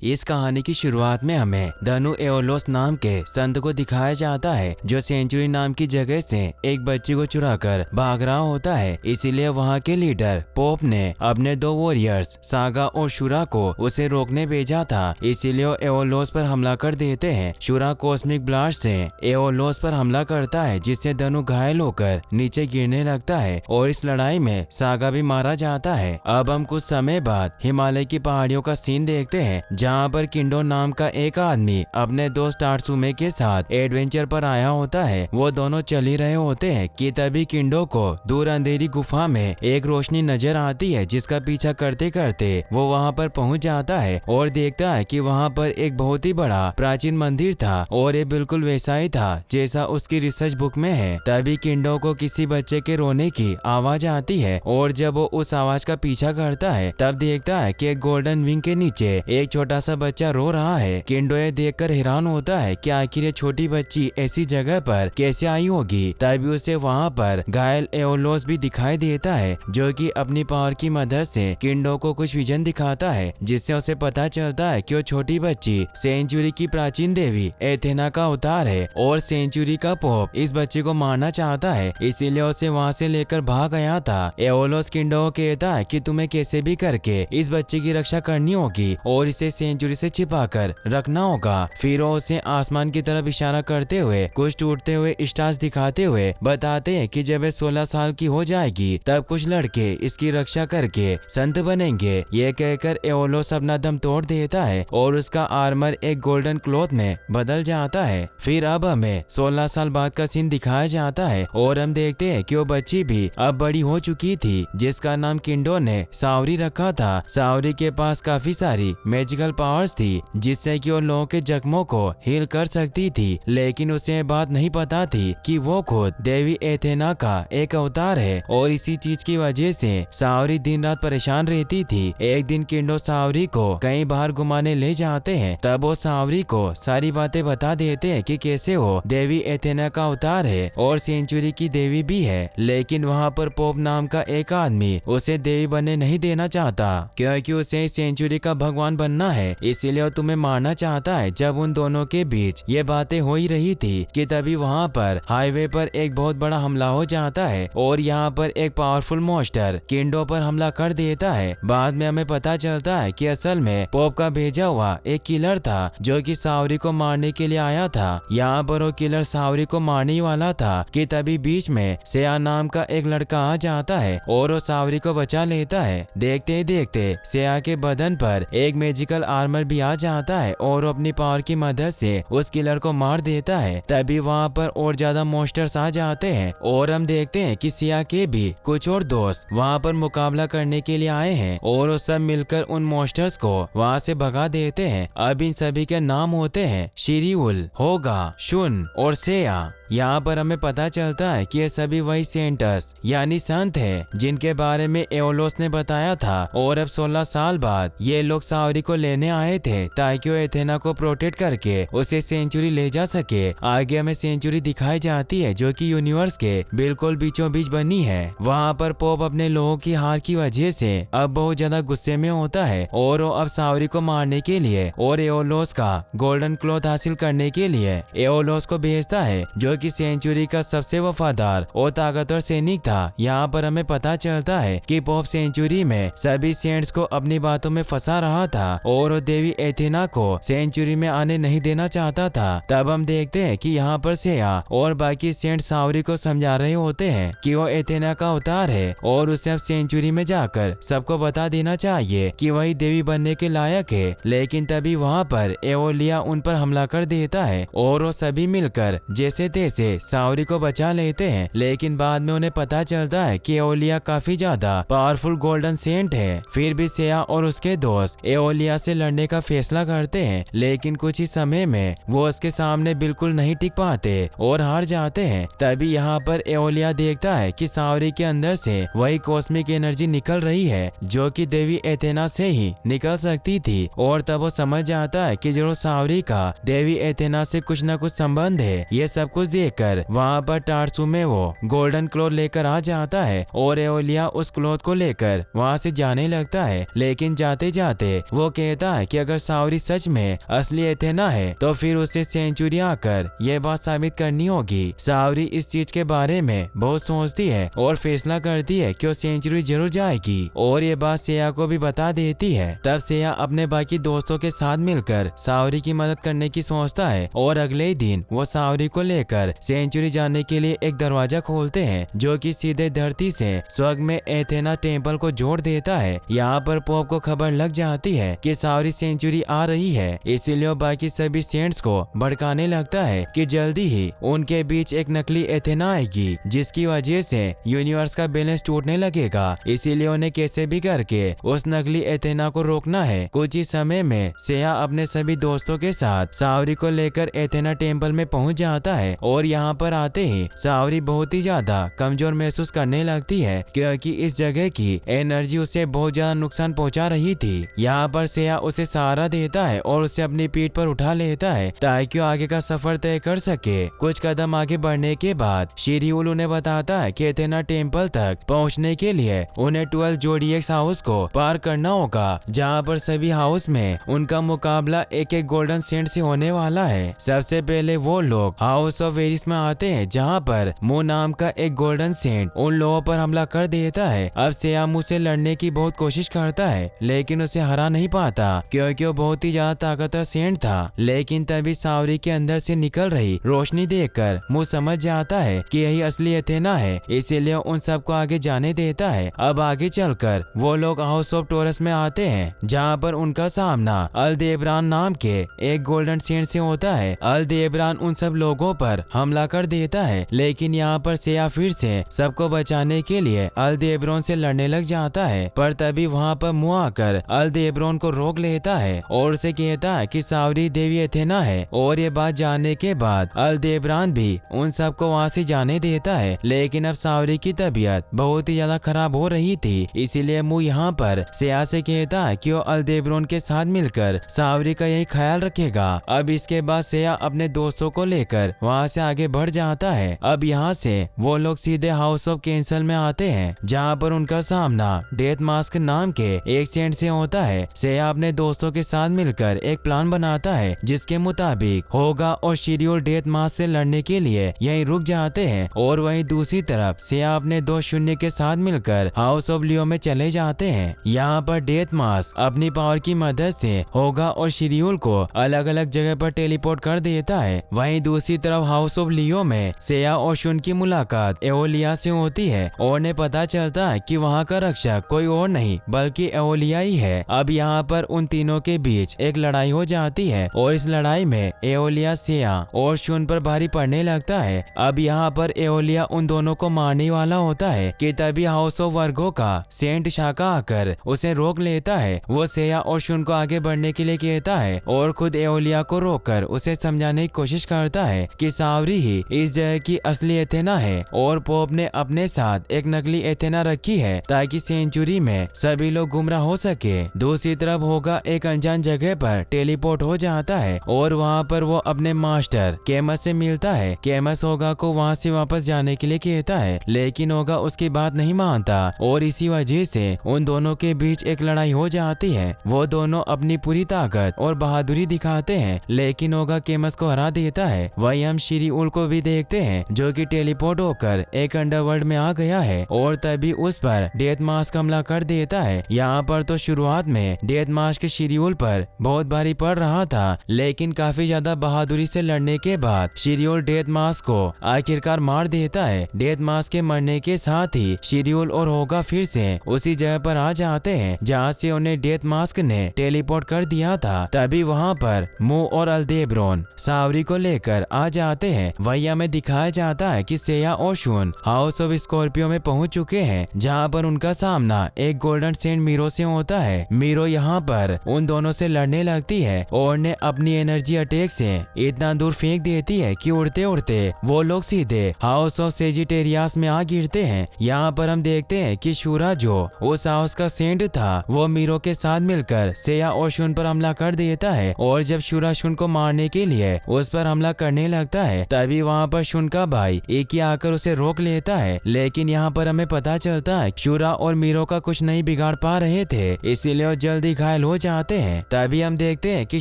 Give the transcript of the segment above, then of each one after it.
इस कहानी की शुरुआत में हमें धनु एओलोस नाम के संत को दिखाया जाता है जो सेंचुरी नाम की जगह से एक बच्ची को चुराकर भाग रहा होता है। इसीलिए वहाँ के लीडर पोप ने अपने दो वॉरियर्स सागा और शुरा को उसे रोकने भेजा था। इसीलिए वो एओलोस पर हमला कर देते हैं। शुरा कॉस्मिक ब्लास्ट से एओलोस पर हमला करता है जिससे धनु घायल होकर नीचे गिरने लगता है और इस लड़ाई में सागा भी मारा जाता है। अब हम कुछ समय बाद हिमालय की पहाड़ियों का सीन देखते हैं जहाँ पर किंडो नाम का एक आदमी अपने दोस्त टार्सुमे के साथ एडवेंचर पर आया होता है। वो दोनों चल ही रहे होते हैं कि तभी किंडो को दूर अंधेरी गुफा में एक रोशनी नजर आती है जिसका पीछा करते करते वो वहाँ पर पहुँच जाता है और देखता है कि वहाँ पर एक बहुत ही बड़ा प्राचीन मंदिर था और ये बिल्कुल वैसा ही था जैसा उसकी रिसर्च बुक में है। तभी किंडो को किसी बच्चे के रोने की आवाज आती है और जब वो उस आवाज का पीछा करता है तब देखता है कि एक गोल्डन विंग के नीचे एक छोटा सा बच्चा रो रहा है। किंडो ये देखकर हैरान होता है कि आखिर ये छोटी बच्ची ऐसी जगह पर कैसे आई होगी। तभी उसे वहाँ पर घायल एओलोस भी दिखाई देता है जो कि अपनी पावर की मदद से किंडो को कुछ विजन दिखाता है जिससे उसे पता चलता है कि वो छोटी बच्ची सेंचुरी की प्राचीन देवी एथेना का अवतार है और सेंचुरी का पोप इस बच्ची को मारना चाहता है। इसीलिए उसे वहाँ से लेकर भाग गया था। एओलोस किंडो को कहता है कि तुम्हें कैसे भी करके इस बच्ची की रक्षा करनी होगी और इसे सेंचुरी से छिपाकर रखना होगा। फिर वो उसे आसमान की तरफ इशारा करते हुए कुछ टूटते हुए स्टार्स दिखाते हुए बताते हैं कि जब वे 16 साल की हो जाएगी तब कुछ लड़के इसकी रक्षा करके संत बनेंगे। ये कहकर एओलोस अपना दम तोड़ देता है और उसका आर्मर एक गोल्डन क्लॉथ में बदल जाता है। फिर अब हमें 16 साल बाद का सीन दिखाया जाता है और हम देखते हैं कि वो बच्ची भी अब बड़ी हो चुकी थी जिसका नाम किंडो ने सावरी रखा था। सावरी के पास काफी सारी मैजिकल पावर्स थी जिससे कि वो लोगों के जख्मों को हील कर सकती थी, लेकिन उसे ये बात नहीं पता थी कि वो खुद देवी एथेना का एक अवतार है और इसी चीज की वजह से सावरी दिन रात परेशान रहती थी। एक दिन किंडो सावरी को कहीं बाहर घुमाने ले जाते हैं तब वो सावरी को सारी बातें बता देते हैं कि कैसे वो देवी एथेना का अवतार है और सेंचुरी की देवी भी है। लेकिन वहाँ पर पोप नाम का एक आदमी उसे देवी बनने नहीं देना चाहता क्योंकि उसे सेंचुरी का भगवान बनना है, इसीलिए वो तुम्हें मारना चाहता है। जब उन दोनों के बीच ये बातें हो ही रही थी कि तभी वहाँ पर हाईवे पर एक बहुत बड़ा हमला हो जाता है और यहाँ पर एक पावरफुल मॉन्स्टर किंडो पर हमला कर देता है। बाद में हमें पता चलता है कि असल में पोप का भेजा हुआ एक किलर था जो कि सावरी को मारने के लिए आया था। यहाँ पर वो किलर सावरी को मारने ही वाला था कि तभी बीच में सेया नाम का एक लड़का आ जाता है और वो सावरी को बचा लेता है। देखते ही देखते सेया के बदन पर एक मैजिकल आर्मर भी आ जाता है और अपनी पावर की मदद से उस किलर को मार देता है। तभी वहाँ पर और ज्यादा मॉन्स्टर्स आ जाते हैं और हम देखते हैं कि सिया के भी कुछ और दोस्त वहाँ पर मुकाबला करने के लिए आए हैं और वो सब मिलकर उन मॉन्स्टर्स को वहाँ से भगा देते हैं। अब इन सभी के नाम होते हैं शिरीउल, होगा, शुन और सेया। यहाँ पर हमें पता चलता है कि ये सभी वही सेंटर्स यानी संत है जिनके बारे में एओलोस ने बताया था और अब 16 साल बाद ये लोग सावरी को लेने आए थे ताकि वो एथेना को प्रोटेक्ट करके उसे सेंचुरी ले जा सके। आगे हमें सेंचुरी दिखाई जाती है जो कि यूनिवर्स के बिल्कुल बीचों बीच बनी है। वहाँ पर पोप अपने लोगों की हार की वजह से अब बहुत ज्यादा गुस्से में होता है और वो अब सावरी को मारने के लिए और एओलोस का गोल्डन क्लॉथ हासिल करने के लिए एओलोस को भेजता है जो कि सेंचुरी का सबसे वफादार और ताकतवर सैनिक था। यहाँ पर हमें पता चलता है कि पोप सेंचुरी में सभी सेंट्स को अपनी बातों में फंसा रहा था और वो देवी एथेना को सेंचुरी में आने नहीं देना चाहता था। तब हम देखते हैं कि यहाँ पर सेया और बाकी सेंट सावरी को समझा रहे होते हैं कि वो एथेना का अवतार है और उसे अब सेंचुरी में जाकर सबको बता देना चाहिए कि वही देवी बनने के लायक है। लेकिन तभी वहाँ पर एओलिया उन पर हमला कर देता है और वो सभी मिलकर जैसे तैसे सावरी को बचा लेते हैं। लेकिन बाद में उन्हें पता चलता है कि एओलिया काफी ज्यादा पावरफुल गोल्डन सेंट है। फिर भी सेया और उसके दोस्त एओलिया से लड़ने का फैसला करते हैं, लेकिन कुछ ही समय में वो उसके सामने बिल्कुल नहीं टिक पाते और हार जाते हैं। तभी यहाँ पर एओलिया देखता है कि सावरी के अंदर से वही कॉस्मिक एनर्जी निकल रही है जो कि देवी एथेना से ही निकल सकती थी और तब वो समझ जाता है कि जरूर सावरी का देवी एथेना से कुछ न कुछ संबंध है। ये सब कुछ देखकर वहाँ पर टार्सुमे वो गोल्डन क्लॉथ लेकर आ जाता है और एओलिया उस क्लॉथ को लेकर वहाँ से जाने लगता है। लेकिन जाते जाते वो कहता है कि अगर सावरी सच में असली एथेना है तो फिर उसे सेंचुरी आकर यह बात साबित करनी होगी। सावरी इस चीज के बारे में बहुत सोचती है और फैसला करती है कि वो सेंचुरी जरूर जाएगी और ये बात सेया को भी बता देती है। तब सेया अपने बाकी दोस्तों के साथ मिलकर सावरी की मदद करने की सोचता है और अगले ही दिन वो सावरी को लेकर सेंचुरी जाने के लिए एक दरवाजा खोलते हैं जो कि सीधे धरती से स्वर्ग में एथेना टेम्पल को जोड़ देता है। यहाँ पर पोप को खबर लग जाती है कि सावरी सेंचुरी आ रही है, इसीलिए बाकी सभी सेंट्स को भड़काने लगता है कि जल्दी ही उनके बीच एक नकली एथेना आएगी जिसकी वजह से यूनिवर्स का बैलेंस टूटने लगेगा। इसीलिए उन्हें कैसे भी करके उस नकली एथेना को रोकना है। कुछ ही समय में सेया अपने सभी दोस्तों के साथ सावरी को लेकर एथेना टेम्पल में पहुंच जाता है और यहाँ पर आते ही सावरी बहुत ही ज्यादा कमजोर महसूस करने लगती है क्योंकि इस जगह की एनर्जी उसे बहुत ज्यादा नुकसान पहुंचा रही थी। यहाँ पर सेया उसे सहारा देता है और उसे अपनी पीठ पर उठा लेता है ताकि वो आगे का सफर तय कर सके। कुछ कदम आगे बढ़ने के बाद शिरियुल उन्हें बताता है कि एथेना टेम्पल तक पहुंचने के लिए उन्हें 12 जोडिएक्स हाउस को पार करना होगा जहाँ पर सभी हाउस में उनका मुकाबला एक एक गोल्डन सेंट से होने वाला है। सबसे पहले वो लोग हाउस ऑफ वेरिस में आते हैं जहाँ पर मु नाम का एक गोल्डन सेंट उन लोगों पर हमला कर देता है। अब सेया मु से लड़ने की बहुत कोशिश करता है लेकिन उसे हरा नहीं पाता क्योंकि वो बहुत ही ज्यादा ताकतवर सेंट था। लेकिन तभी सावरी के अंदर से निकल रही रोशनी देखकर मु समझ जाता है कि यही असली एथेना है, इसीलिए उन सबको आगे जाने देता है। अब आगे चलकर वो लोग हाउस ऑफ टोरस में आते हैं जहाँ पर उनका सामना अल्देब्रान नाम के एक गोल्डन सेंट से होता है। अल्देब्रान उन सब लोगों पर हमला कर देता है लेकिन यहाँ पर सेया फिर से सबको बचाने के लिए अल्देब्रोन से लड़ने लग जाता है। पर तभी वहाँ पर मु आकर अल्देब्रोन को रोक लेता है और उसे कहता है कि सावरी देवी एथेना है और ये बात जानने के बाद अल्देब्रान भी उन सबको वहाँ से जाने देता है। लेकिन अब सावरी की तबीयत बहुत ही ज्यादा खराब हो रही थी, इसीलिए मु यहाँ पर सेया से कहता है कि वो अल्देब्रोन के साथ मिलकर सावरी का यही ख्याल रखेगा। अब इसके बाद सेया अपने दोस्तों को लेकर वहाँ से आगे बढ़ जाता है। अब यहाँ से वो लोग सीधे हाउस ऑफ कैंसल में आते हैं जहाँ पर उनका सामना डेथ मास्क नाम के एक सेंट से होता है। सेया अपने दोस्तों के साथ मिलकर एक प्लान बनाता है जिसके मुताबिक होगा और शिरियुल डेथ मास्क से लड़ने के लिए यहीं रुक जाते हैं और वहीं दूसरी तरफ सेया अपने दोस्त शून्य के साथ मिलकर हाउस ऑफ लियो में चले जाते हैं। यहाँ पर डेथ मास्क अपनी पावर की मदद से होगा और शिरियुल को अलग अलग जगह पर टेलीपोर्ट कर देता है। वहीं दूसरी तरफ हाउस ऑफ लियो में सेया और शुन की मुलाकात एओलिया से होती है और उन्हें पता चलता है कि वहाँ का रक्षक कोई और नहीं बल्कि एओलिया ही है। अब यहाँ पर उन तीनों के बीच एक लड़ाई हो जाती है और इस लड़ाई में एओलिया सेया और शुन पर भारी पड़ने लगता है। अब यहाँ पर एओलिया उन दोनों को मारने वाला होता है कि तभी हाउस ऑफ वर्गो का सेंट शाका आकर उसे रोक लेता है। वो सेया और शुन को आगे बढ़ने के लिए कहता है और खुद एओलिया को रोककर उसे समझाने की कोशिश करता है कि सावरी ही इस जगह की असली एथेना है और पोप ने अपने साथ एक नकली एथेना रखी है ताकि सेंचुरी में सभी लोग गुमराह हो सके। दूसरी तरफ होगा एक अनजान जगह पर टेलीपोर्ट हो जाता है और वहाँ पर वो अपने मास्टर केमस से मिलता है। केमस होगा को वहाँ से वापस जाने के लिए कहता है लेकिन होगा उसकी बात नहीं मानता और इसी वजह से उन दोनों के बीच एक लड़ाई हो जाती है। वो दोनों अपनी पूरी ताकत और बहादुरी दिखाते हैं लेकिन होगा केमस को हरा देता है। वही हम शिरियुल को भी देखते हैं जो कि टेलीपोर्ट होकर एक अंडरवर्ल्ड में आ गया है और तभी उस पर डेथ मास्क हमला कर देता है। यहाँ पर तो शुरुआत में डेथ मास्क शिरियुल पर बहुत भारी पड़ रहा था लेकिन काफी ज्यादा बहादुरी से लड़ने के बाद शिरियुल डेथ मास्क को आखिरकार मार देता है। डेथ मास्क के मरने के साथ ही शिरियुल और होगा फिर से उसी जगह पर आ जाते हैं जहाँ से उन्हें डेथ मास्क ने टेलीपोर्ट कर दिया था। तभी वहाँ पर मु और अल्देब्रोन सावरी को लेकर आ जाते हैं। वही हमें दिखाया जाता है कि सेया और शुन हाउस ऑफ स्कॉर्पियो में पहुंच चुके हैं जहाँ पर उनका सामना एक गोल्डन सेंट मीरो से होता है। मीरो यहाँ पर उन दोनों से लड़ने लगती है और ने अपनी एनर्जी अटैक से इतना दूर फेंक देती है कि उड़ते उड़ते वो लोग सीधे हाउस ऑफ सेजिटेरियस में आ गिरते हैं। यहाँ पर हम देखते हैं कि शूरा जो उस हाउस का सेंट था वो मीरो के साथ मिलकर सेया और शुन पर हमला कर देता है और जब शूरा शुन को मारने के लिए उस पर हमला करने लगता है तभी वहाँ पर शुन का भाई इकी आकर उसे रोक लेता है, लेकिन यहाँ पर हमें पता चलता है शूरा और मीरो का कुछ नहीं बिगाड़ पा रहे थे, इसीलिए वो जल्दी घायल हो जाते हैं। तभी हम देखते हैं कि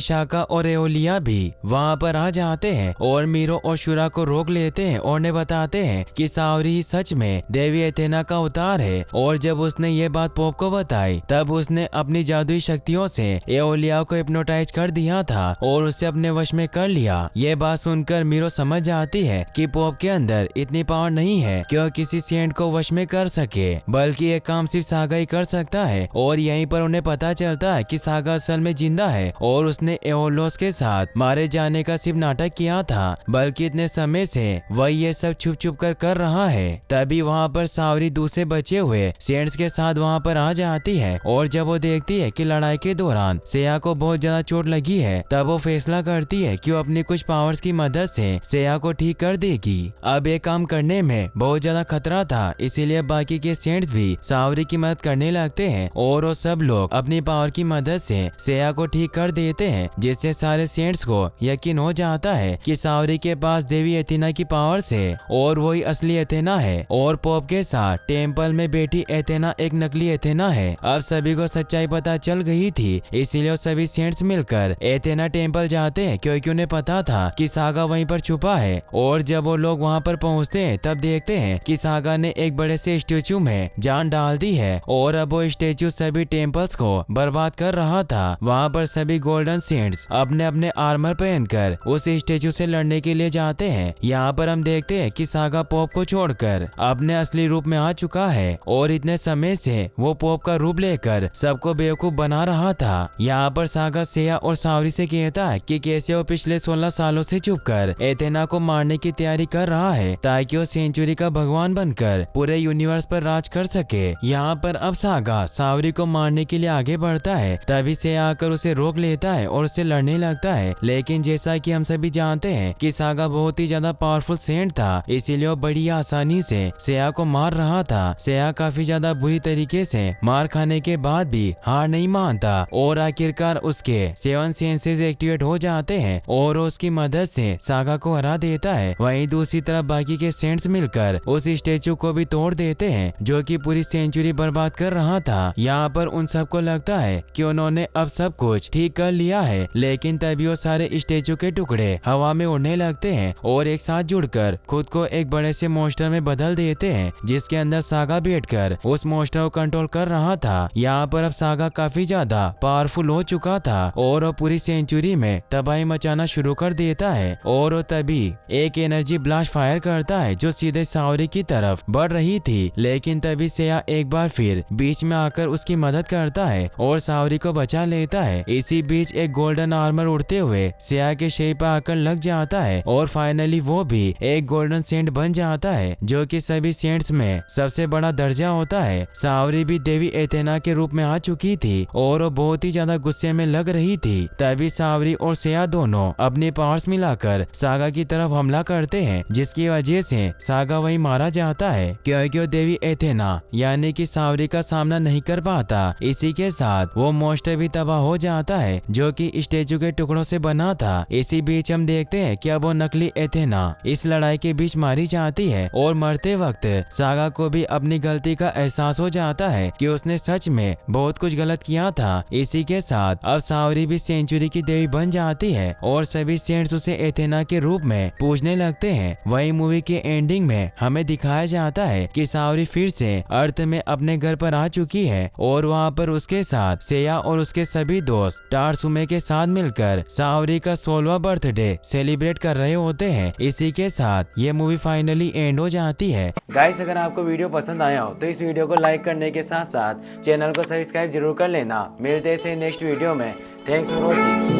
शाका और एओलिया भी वहाँ पर आ जाते हैं और मीरो और शूरा को रोक लेते हैं और उन्हें बताते हैं कि सावरी सच में देवी एथेना का अवतार है। और जब उसने ये बात पोप को बताई तब उसने अपनी जादुई शक्तियों से एओलिया को हिप्नोटाइज कर दिया था और उसे अपने वश में कर लिया। ये बात सुनकर मीरो समझ जाती है कि पोप के अंदर इतनी पावर नहीं है कि वह किसी सेंट को वश में कर सके, बल्कि ये काम सिर्फ सागा ही कर सकता है। और यहीं पर उन्हें पता चलता है कि सागा असल में जिंदा है और उसने एओलोस के साथ मारे जाने का सिर्फ नाटक किया था, बल्कि इतने समय से वह ये सब छुप छुप कर रहा है। तभी वहाँ पर सावरी दूसरे बचे हुए सेंट्स के साथ वहाँ पर आ जाती है और जब वो देखती है कि लड़ाई के दौरान सेया को बहुत ज्यादा चोट लगी है, तब वो फैसला करती है कि वो अपनी कुछ पावर्स की मदद से सेया को ठीक कर देगी। अब ये काम करने में बहुत ज्यादा खतरा था, इसीलिए बाकी के सेंट्स भी सावरी की मदद करने लगते हैं और वो सब लोग अपनी पावर की मदद से सेया को ठीक कर देते हैं, जिससे सारे सेंट्स को यकीन हो जाता है कि सावरी के पास देवी एथेना की पावर से और वही असली एथेना है और पोप के साथ टेम्पल में बैठी एथेना एक नकली एथेना है। अब सभी को सच्चाई पता चल गई थी, इसीलिए सभी सेंट्स मिलकर एथेना टेम्पल जाते हैं क्योंकि उन्हें पता था कि सागा वहीं पर छुपा है। और जब वो लोग वहां पर पहुंचते हैं तब देखते हैं कि सागा ने एक बड़े से स्टेचू में जान डाल दी है और अब वो स्टेचू सभी टेम्पल्स को बर्बाद कर रहा था। वहाँ पर सभी गोल्डन सेंट्स अपने अपने आर्मर पहनकर उस स्टेचू से लड़ने के लिए जाते हैं। यहाँ पर हम देखते हैं कि सागा पोप को छोड़कर अपने असली रूप में आ चुका है और इतने समय से वो पोप का रूप लेकर सबको बेवकूफ बना रहा था। यहाँ पर सागा सेया और सावरी से कहता है कि कैसे वो पिछले 16 सालों से छुपकर एथेना को मारने की तैयारी कर रहा है ताकि वो सेंचुरी का भगवान बनकर पूरे यूनिवर्स पर राज कर सके। यहाँ पर अब सागा सावरी को मारने के लिए आगे बढ़ता है, तभी सेया आकर उसे रोक लेता है और उससे लड़ने लगता है। लेकिन जैसा कि हम सभी जानते हैं कि सागा बहुत ही ज्यादा पावरफुल सेंट था, इसीलिए वो बड़ी आसानी से सेया को मार रहा था। सेया काफी ज्यादा बुरी तरीके से मार खाने के बाद भी हार नहीं मानता और आखिरकार उसके 7 सेंसेस एक्टिवेट हो जाते हैं और उसकी मदद से सागा को हरा देता है। वहीं दूसरी तरफ बाकी के सेंट्स मिलकर उस स्टेचू को भी तोड़ देते हैं जो कि पूरी सेंचुरी बर्बाद कर रहा था। यहाँ पर उन सबको लगता है कि उन्होंने अब सब कुछ ठीक कर लिया है, लेकिन तभी वो सारे स्टेचू के टुकड़े हवा में उड़ने लगते हैं और एक साथ जुड़कर खुद को एक बड़े से मॉन्स्टर में बदल देते हैं, जिसके अंदर सागा बैठकर उस मॉन्स्टर को कंट्रोल कर रहा था। यहाँ पर अब सागा काफी ज्यादा पावरफुल हो चुका था और वो पूरी सेंचुरी में तबाही मचाना शुरू कर देता है और वो तभी एक एनर्जी ब्लास्ट फायर करता है जो सीधे सावरी की तरफ बढ़ रही थी। लेकिन तभी सेया एक बार फिर बीच में आकर उसकी मदद करता है और सावरी को बचा लेता है। इसी बीच एक गोल्डन आर्मर उड़ते हुए सेया के शरीर पर आकर लग जाता है और फाइनली वो भी एक गोल्डन सेंट बन जाता है जो कि सभी सेंट्स में सबसे बड़ा दर्जा होता है। सावरी भी देवी एथेना के रूप में आ चुकी थी और वो बहुत ही ज्यादा गुस्से में लग रही थी। तभी सावरी और सेया दोनों अपने पावर्स मिलाकर सागा की तरफ हमला करते हैं, जिसकी वजह से सागा वहीं मारा जाता है क्योंकि वो देवी एथेना यानी कि सावरी का सामना नहीं कर पाता। इसी के साथ वो मॉन्स्टर भी तबाह हो जाता है जो कि स्टेचू के टुकड़ों से बना था। इसी बीच हम देखते हैं कि अब वो नकली एथेना इस लड़ाई के बीच मारी जाती है और मरते वक्त सागा को भी अपनी गलती का एहसास हो जाता है कि उसने सच में बहुत कुछ गलत किया था। इसी के साथ अब सावरी भी सेंचुरी की देवी बन जाती है और सभी सेंट्स उसे एथेना के रूप में पूजने लगते हैं। वही मूवी के एंडिंग में हमें दिखाया जाता है कि सावरी फिर से अर्थ में अपने घर पर आ चुकी है और वहाँ पर उसके साथ सेया और उसके सभी दोस्त टारसुमे के साथ मिलकर सावरी का 16वां बर्थडे सेलिब्रेट कर रहे होते हैं। इसी के साथ ये मूवी फाइनली एंड हो जाती है। गाइस, अगर आपको वीडियो पसंद आया हो तो इस वीडियो को लाइक करने के साथ साथ चैनल को सब्सक्राइब जरूर कर लेना। मिलते हैं नेक्स्ट वीडियो में। Thanks for watching.